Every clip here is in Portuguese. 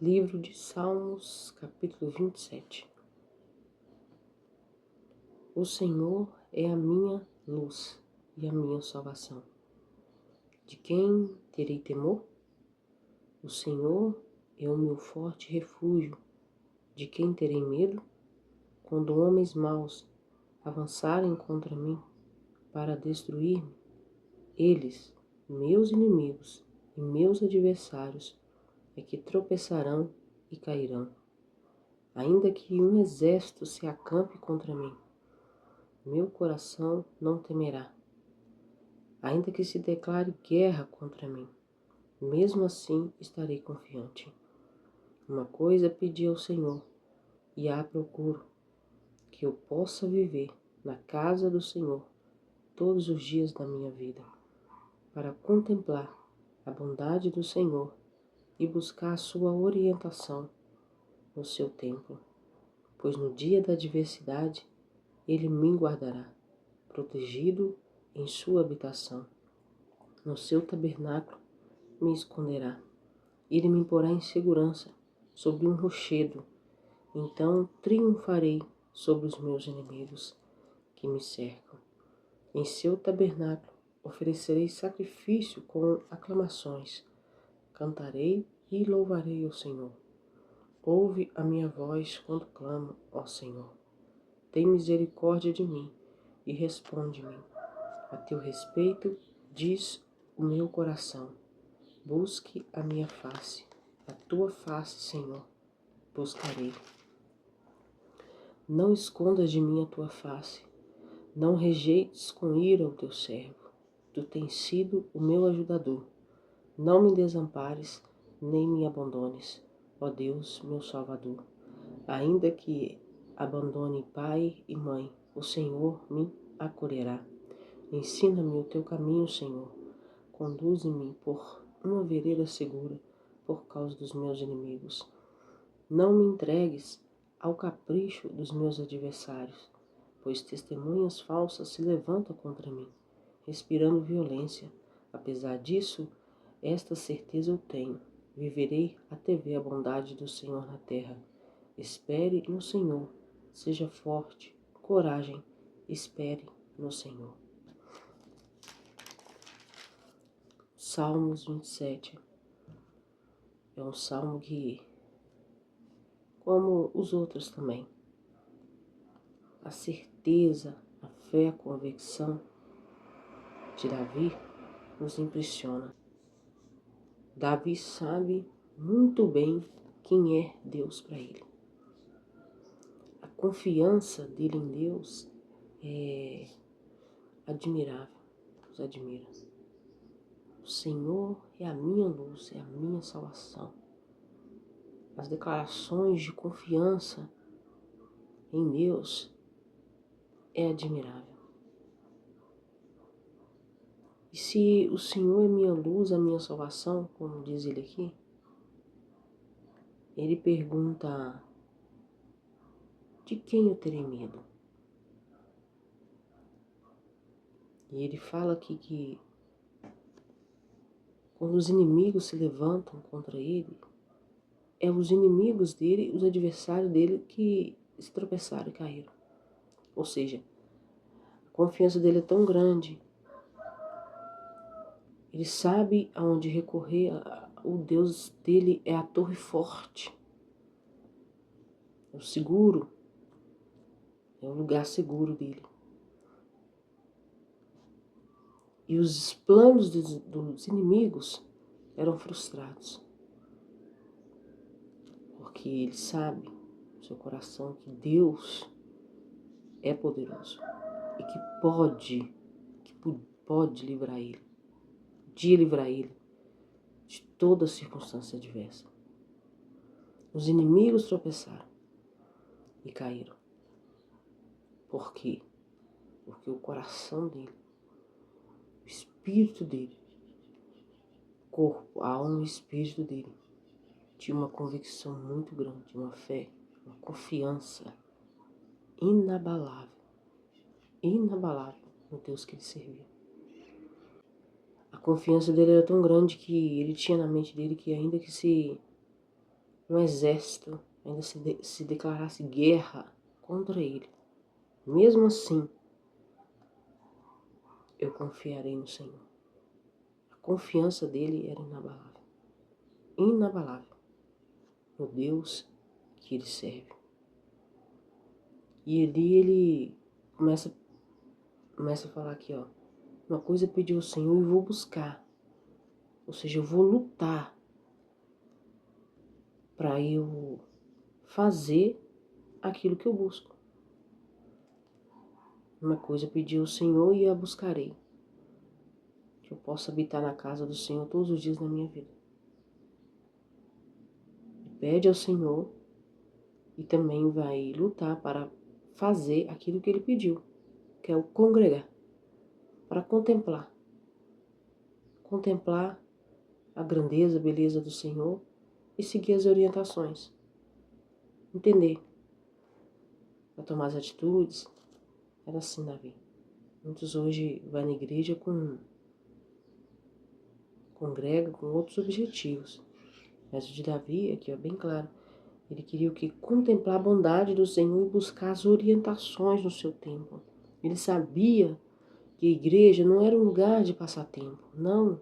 Livro de Salmos, capítulo 27. O Senhor é a minha luz e a minha salvação. De quem terei temor? O Senhor é o meu forte refúgio. De quem terei medo? Quando homens maus avançarem contra mim para destruir-me, eles, meus inimigos e meus adversários, é que tropeçarão e cairão. Ainda que um exército se acampe contra mim, meu coração não temerá. Ainda que se declare guerra contra mim, mesmo assim estarei confiante. Uma coisa pedi ao Senhor, e a procuro, que eu possa viver na casa do Senhor todos os dias da minha vida, para contemplar a bondade do Senhor e buscar a sua orientação no seu templo. Pois no dia da adversidade ele me guardará, protegido em sua habitação. No seu tabernáculo me esconderá. Ele me porá em segurança sobre um rochedo. Então triunfarei sobre os meus inimigos que me cercam. Em seu tabernáculo oferecerei sacrifício com aclamações. Cantarei e louvarei ao Senhor. Ouve a minha voz quando clamo, ó Senhor. Tem misericórdia de mim e responde-me. A teu respeito diz o meu coração. Busque a minha face, a tua face, Senhor, buscarei. Não escondas de mim a tua face, não rejeites com ira o teu servo. Tu tens sido o meu ajudador. Não me desampares, nem me abandones, ó Deus, meu Salvador. Ainda que abandone pai e mãe, o Senhor me acolherá. Ensina-me o teu caminho, Senhor. Conduze-me por uma vereda segura por causa dos meus inimigos. Não me entregues ao capricho dos meus adversários, pois testemunhas falsas se levantam contra mim, respirando violência. Apesar disso, esta certeza eu tenho: viverei até ver a bondade do Senhor na terra. Espere no Senhor, seja forte, coragem, espere no Senhor. Salmos 27 é um salmo que, como os outros também, a certeza, a fé, a convicção de Davi nos impressiona. Davi sabe muito bem quem é Deus para ele. A confiança dele em Deus é admirável, nos admira. O Senhor é a minha luz, é a minha salvação. As declarações de confiança em Deus é admirável. E se o Senhor é minha luz, a minha salvação, como diz ele aqui, ele pergunta: de quem eu terei medo? E ele fala aqui que quando os inimigos se levantam contra ele, é os inimigos dele, os adversários dele que se tropeçaram e caíram. Ou seja, a confiança dele é tão grande, ele sabe aonde recorrer, o Deus dele é a torre forte, é o seguro, é o lugar seguro dele. E os planos dos inimigos eram frustrados, porque ele sabe no seu coração que Deus é poderoso e que pode livrar ele, de toda circunstância adversa. Os inimigos tropeçaram e caíram. Por quê? Porque o coração dele, o espírito dele, corpo, alma e espírito dele, tinha uma convicção muito grande, uma fé, uma confiança inabalável no Deus que ele servia. A confiança dele era tão grande que ele tinha na mente dele que ainda que se um exército ainda se declarasse guerra contra ele, mesmo assim, eu confiarei no Senhor. A confiança dele era inabalável. Inabalável. No Deus que ele serve. E ali ele começa a falar aqui, ó. Uma coisa pediu ao Senhor e vou buscar. Ou seja, eu vou lutar para eu fazer aquilo que eu busco. Uma coisa pedi ao Senhor e a buscarei. Que eu possa habitar na casa do Senhor todos os dias da minha vida. Pede ao Senhor e também vai lutar para fazer aquilo que ele pediu, que é o congregar, para contemplar. Contemplar a grandeza, a beleza do Senhor e seguir as orientações. Entender. Para tomar as atitudes. Era assim, Davi. Muitos hoje vão na igreja congrega com outros objetivos. Mas o de Davi, aqui é bem claro, ele queria o que? Contemplar a bondade do Senhor e buscar as orientações no seu tempo. Ele sabia que a igreja não era um lugar de passar tempo, não.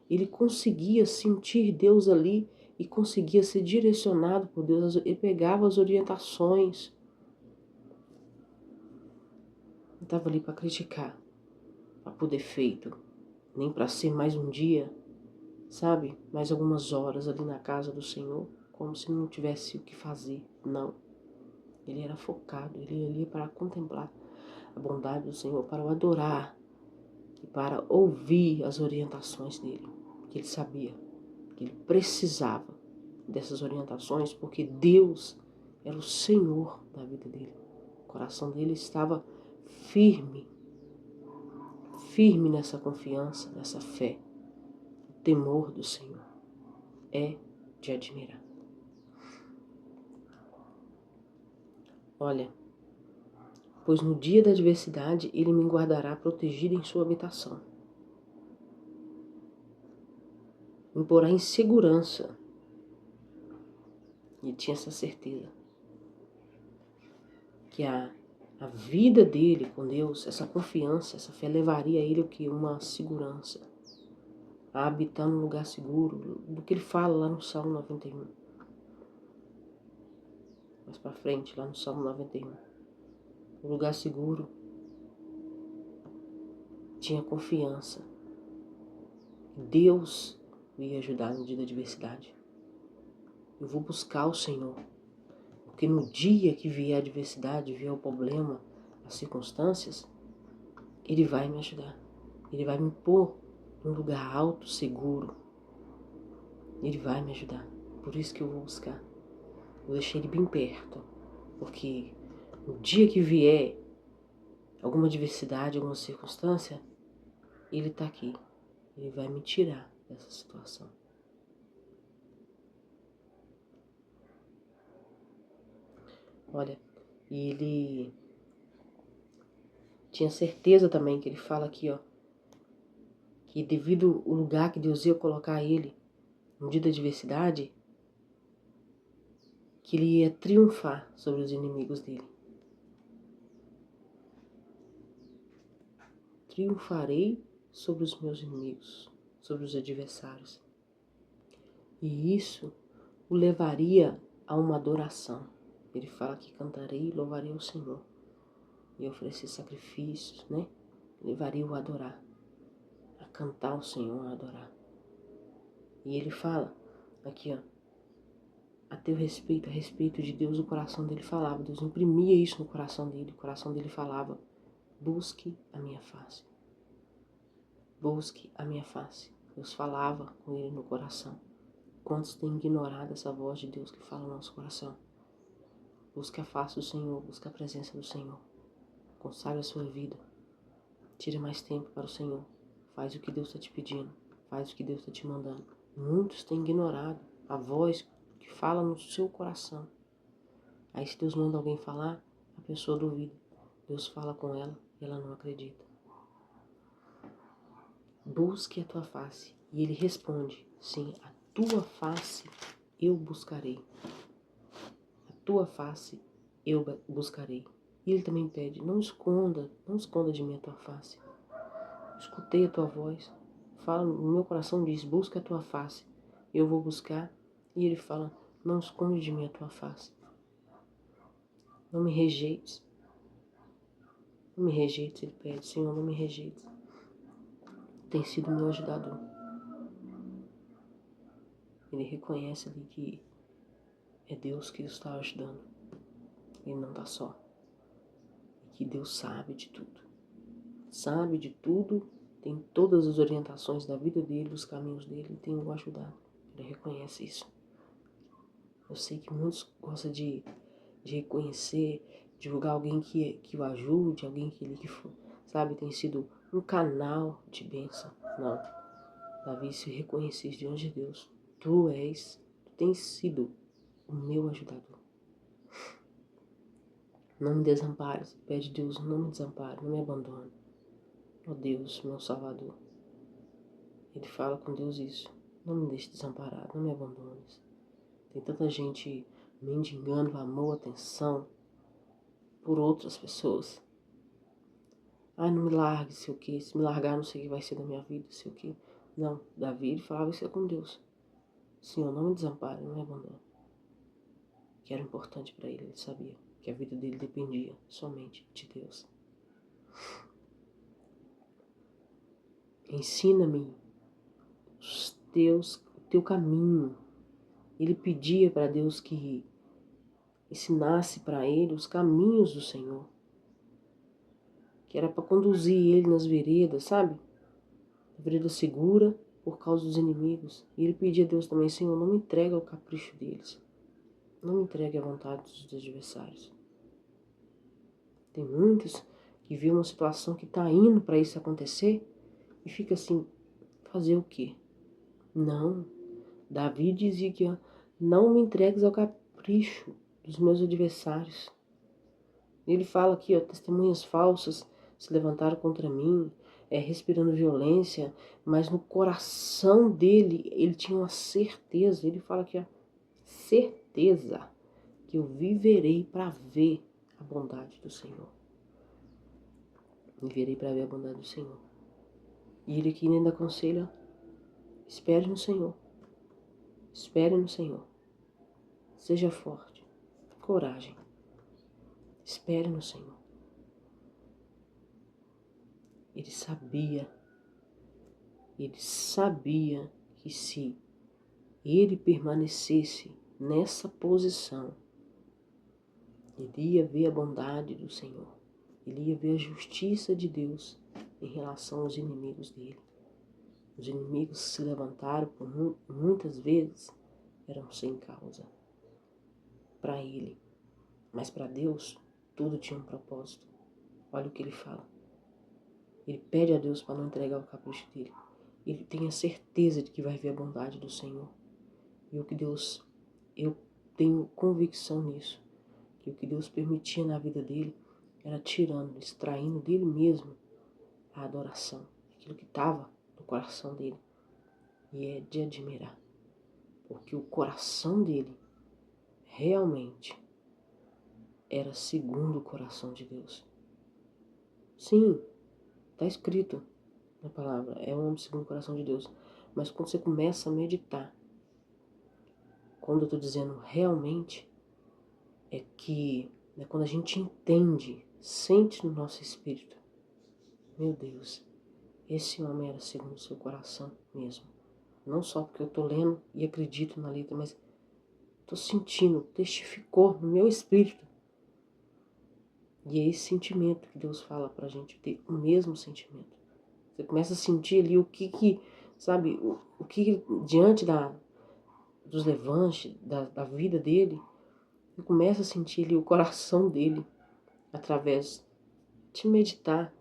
Ele conseguia sentir Deus ali e conseguia ser direcionado por Deus. Ele pegava as orientações. Não estava ali para criticar, para poder feito, nem para ser mais um dia, sabe? Mais algumas horas ali na casa do Senhor, como se não tivesse o que fazer. Não. Ele era focado, ele ia ali para contemplar a bondade do Senhor, para o adorar e para ouvir as orientações dele, que ele sabia que ele precisava dessas orientações, porque Deus era o Senhor da vida dele. O coração dele estava firme, firme nessa confiança, nessa fé. O temor do Senhor é de admirar. Olha, pois no dia da adversidade ele me guardará protegido em sua habitação. Me porá em segurança. E tinha essa certeza que a vida dele com Deus, essa confiança, essa fé levaria a ele o que? Uma segurança. A habitar num lugar seguro, do que ele fala lá no Salmo 91. Mais pra frente, lá no Salmo 91. Um lugar seguro. Tinha confiança. Deus me ia ajudar no dia da adversidade. Eu vou buscar o Senhor. Porque no dia que vier a adversidade, vier o problema, as circunstâncias, Ele vai me ajudar. Ele vai me pôr num lugar alto, seguro. Ele vai me ajudar. Por isso que eu vou buscar. Vou deixar Ele bem perto. Porque no dia que vier alguma adversidade, alguma circunstância, Ele está aqui. Ele vai me tirar dessa situação. Olha, e ele tinha certeza também, que ele fala aqui, ó, que devido ao lugar que Deus ia colocar ele no dia da adversidade, que ele ia triunfar sobre os inimigos dele. Triunfarei sobre os meus inimigos, sobre os adversários. E isso o levaria a uma adoração. Ele fala que cantarei e louvarei ao Senhor. E oferecer sacrifícios, né? Levaria o a adorar. A cantar ao Senhor, a adorar. E ele fala aqui, ó. A teu respeito, a respeito de Deus, o coração dele falava. Deus imprimia isso no coração dele. O coração dele falava: busque a minha face. Busque a minha face. Deus falava com ele no coração. Quantos têm ignorado essa voz de Deus que fala no nosso coração? Busque a face do Senhor, busque a presença do Senhor. Consagre a sua vida. Tire mais tempo para o Senhor. Faz o que Deus está te pedindo. Faz o que Deus está te mandando. Muitos têm ignorado a voz que fala no seu coração. Aí se Deus manda alguém falar, a pessoa duvida. Deus fala com ela e ela não acredita. Busque a tua face. E ele responde: sim, a tua face eu buscarei. A tua face eu buscarei. E ele também pede, não esconda de mim a tua face. Escutei a tua voz. Fala, no meu coração diz, busca a tua face. Eu vou buscar. E ele fala, não esconde de mim a tua face. Não me rejeites. Não me rejeites, ele pede, Senhor, não me rejeites. Tem sido meu ajudador. Ele reconhece ali que é Deus que o está ajudando. Ele não está só. E que Deus sabe de tudo. Sabe de tudo, tem todas as orientações da vida dele, dos caminhos dele, e tem o ajudado. Ele reconhece isso. Eu sei que muitos gostam de reconhecer, divulgar alguém que o ajude, alguém que sabe, tem sido um canal de bênção. Não. Davi se reconhecia diante de Deus. Tu tens sido o meu ajudador. Não me desampares, pede Deus, não me desampare, não me abandone. Ó Deus, meu Salvador. Ele fala com Deus isso. Não me deixe desamparado, não me abandones. Tem tanta gente mendigando amor, atenção por outras pessoas. Ai, não me largue, sei o quê. Se me largar, não sei o que vai ser da minha vida, sei o quê. Não, Davi, ele falava isso com Deus. Senhor, não me desampare, não me abandone. Que era importante para ele sabia que a vida dele dependia somente de Deus. Ensina-me o teu caminho. Ele pedia para Deus que ensinasse para ele os caminhos do Senhor. Que era para conduzir ele nas veredas, sabe? Vereda segura por causa dos inimigos. E ele pedia a Deus também, Senhor, não me entregue ao capricho deles. Não me entregue à vontade dos adversários. Tem muitos que vê uma situação que está indo para isso acontecer e fica assim, fazer o quê? Não. Davi dizia que não me entregues ao capricho dos meus adversários. Ele fala aqui, testemunhas falsas se levantaram contra mim, respirando violência, mas no coração dele, ele tinha uma certeza, ele fala aqui, certeza que eu viverei para ver a bondade do Senhor. Viverei para ver a bondade do Senhor. E ele aqui ainda aconselha, espere no Senhor. Espere no Senhor. Seja forte. Coragem. Espere no Senhor. Ele sabia que se ele permanecesse nessa posição, ele ia ver a bondade do Senhor. Ele ia ver a justiça de Deus em relação aos inimigos dele. Os inimigos se levantaram muitas vezes, eram sem causa. Para ele. Mas para Deus, tudo tinha um propósito. Olha o que ele fala. Ele pede a Deus para não entregar o capricho dele. Ele tem a certeza de que vai ver a bondade do Senhor. E o que Deus, eu tenho convicção nisso, que o que Deus permitia na vida dele era tirando, extraindo dele mesmo a adoração, aquilo que estava no coração dele. E é de admirar, porque o coração dele realmente era segundo o coração de Deus. Sim, está escrito na palavra, é um homem segundo o coração de Deus. Mas quando você começa a meditar, quando eu estou dizendo realmente, é que quando a gente entende, sente no nosso espírito, meu Deus, esse homem era segundo o seu coração mesmo. Não só porque eu estou lendo e acredito na letra, mas estou sentindo, testificou no meu espírito. E é esse sentimento que Deus fala para a gente ter o mesmo sentimento. Você começa a sentir ali o que sabe, o que diante dos levantes, da vida dele, você começa a sentir ali o coração dele, através de meditar,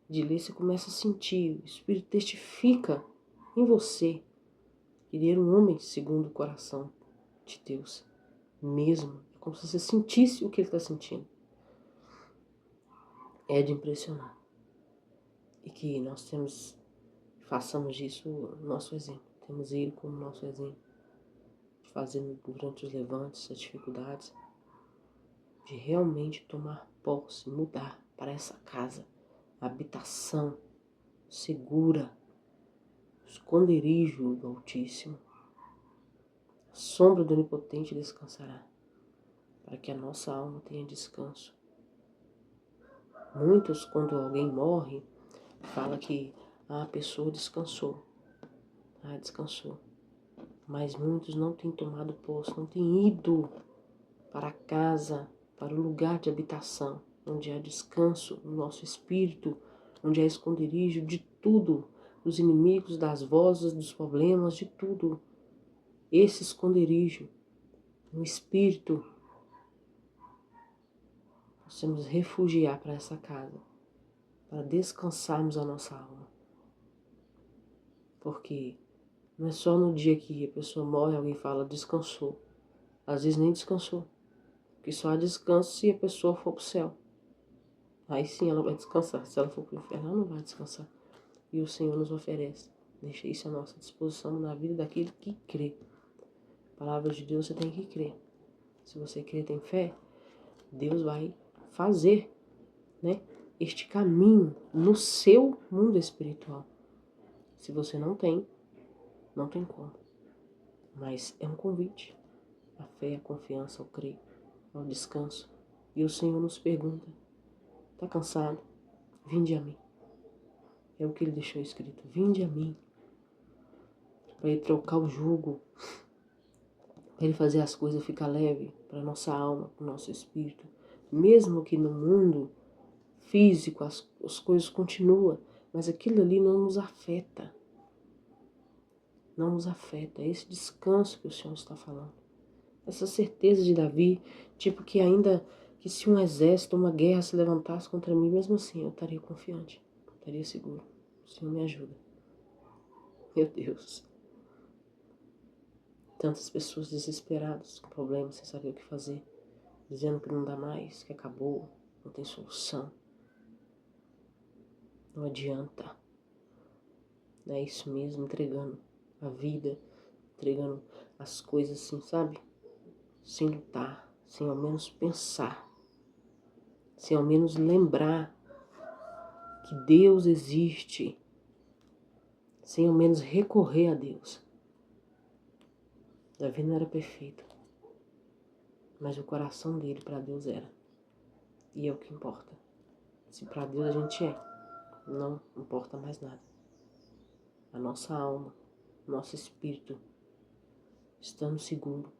de ler, você começa a sentir, o Espírito testifica em você que ele era um homem segundo o coração de Deus, mesmo, é como se você sentisse o que ele está sentindo. É de impressionar. E que nós façamos disso nosso exemplo. Temos ele como nosso exemplo. fazendo durante os levantes, as dificuldades, de realmente tomar posse, mudar para essa casa, a habitação segura, esconderijo do Altíssimo, a sombra do Onipotente descansará, para que a nossa alma tenha descanso. Muitos, quando alguém morre, fala que a pessoa descansou, descansou. Mas muitos não têm tomado posse, não têm ido para a casa, para o lugar de habitação, onde há descanso no nosso espírito, onde há esconderijo de tudo, dos inimigos, das vozes, dos problemas, de tudo. Esse esconderijo, no espírito, nós temos que refugiar para essa casa, para descansarmos a nossa alma. Porque não é só no dia que a pessoa morre, alguém fala descansou. Às vezes nem descansou. Porque só há descanso se a pessoa for para o céu. Aí sim ela vai descansar. Se ela for para o inferno, ela não vai descansar. E o Senhor nos oferece. Deixa isso à nossa disposição na vida daquele que crê. Palavras de Deus você tem que crer. Se você crê, tem fé, Deus vai fazer, né, este caminho no seu mundo espiritual. Se você não tem como. Mas é um convite. A fé, a confiança, ao crer, ao descanso. E o Senhor nos pergunta: está cansado? Vinde a mim. É o que ele deixou escrito: vinde a mim. Para ele trocar o jugo, para ele fazer as coisas ficar leve para a nossa alma, para o nosso espírito. Mesmo que no mundo físico as coisas continuam, mas aquilo ali não nos afeta. Não nos afeta. É esse descanso que o Senhor está falando. Essa certeza de Davi, tipo que ainda que se um exército, uma guerra se levantasse contra mim, mesmo assim eu estaria confiante, estaria seguro. O Senhor me ajuda. Meu Deus. Tantas pessoas desesperadas, com problemas, sem saber o que fazer, dizendo que não dá mais, que acabou, não tem solução. Não adianta. É isso mesmo, entregando a vida, entregando as coisas assim, sabe? Sem lutar, sem ao menos pensar, sem ao menos lembrar que Deus existe, sem ao menos recorrer a Deus. Davi não era perfeito, mas o coração dele para Deus era. E é o que importa. Se para Deus a gente é, não importa mais nada. A nossa alma, nosso espírito, estando seguro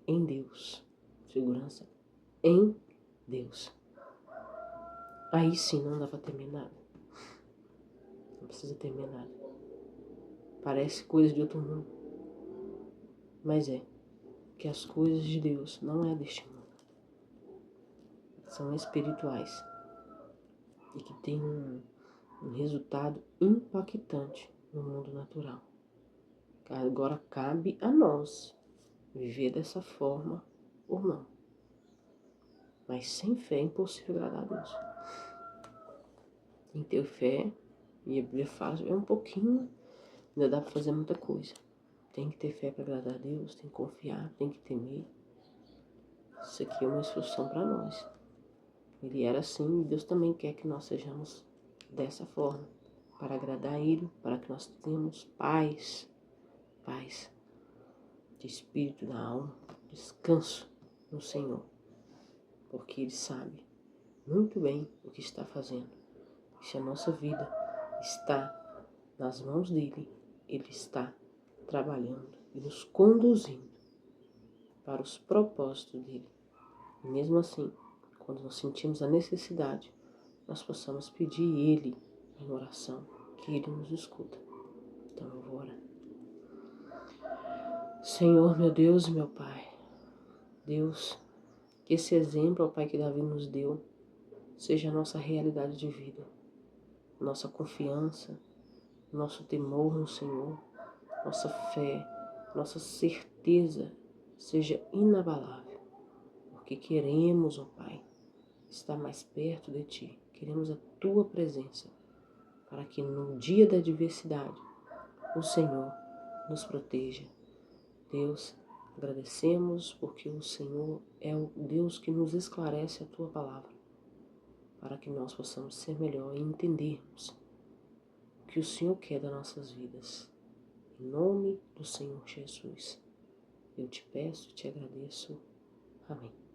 em Deus. Segurança em Deus. Aí sim não dá para temer nada. Não precisa temer nada. Parece coisa de outro mundo. Mas é que as coisas de Deus não é deste mundo. São espirituais. E que tem um resultado impactante no mundo natural. Agora cabe a nós viver dessa forma ou não. Mas sem fé é impossível agradar a Deus. Tem que ter fé, e a Bíblia fala, é um pouquinho, ainda dá para fazer muita coisa. Tem que ter fé para agradar a Deus, tem que confiar, tem que temer. Isso aqui é uma instrução para nós. Ele era assim e Deus também quer que nós sejamos dessa forma, para agradar a Ele, para que nós tenhamos paz de espírito, da alma, descanso no Senhor, porque Ele sabe muito bem o que está fazendo. E se a nossa vida está nas mãos dEle, Ele está trabalhando e nos conduzindo para os propósitos dEle. E mesmo assim, quando nós sentimos a necessidade, nós possamos pedir Ele em oração, que Ele nos escuta. Então eu vou orar. Senhor, meu Deus e meu Pai, Deus, que esse exemplo, ó Pai, que Davi nos deu, seja a nossa realidade de vida, nossa confiança, nosso temor no Senhor, nossa fé, nossa certeza seja inabalável, porque queremos, ó Pai, estar mais perto de Ti, queremos a Tua presença, para que no dia da adversidade, o Senhor nos proteja. Deus, agradecemos porque o Senhor é o Deus que nos esclarece a Tua palavra, para que nós possamos ser melhor e entendermos o que o Senhor quer das nossas vidas. Em nome do Senhor Jesus, eu te peço e te agradeço. Amém.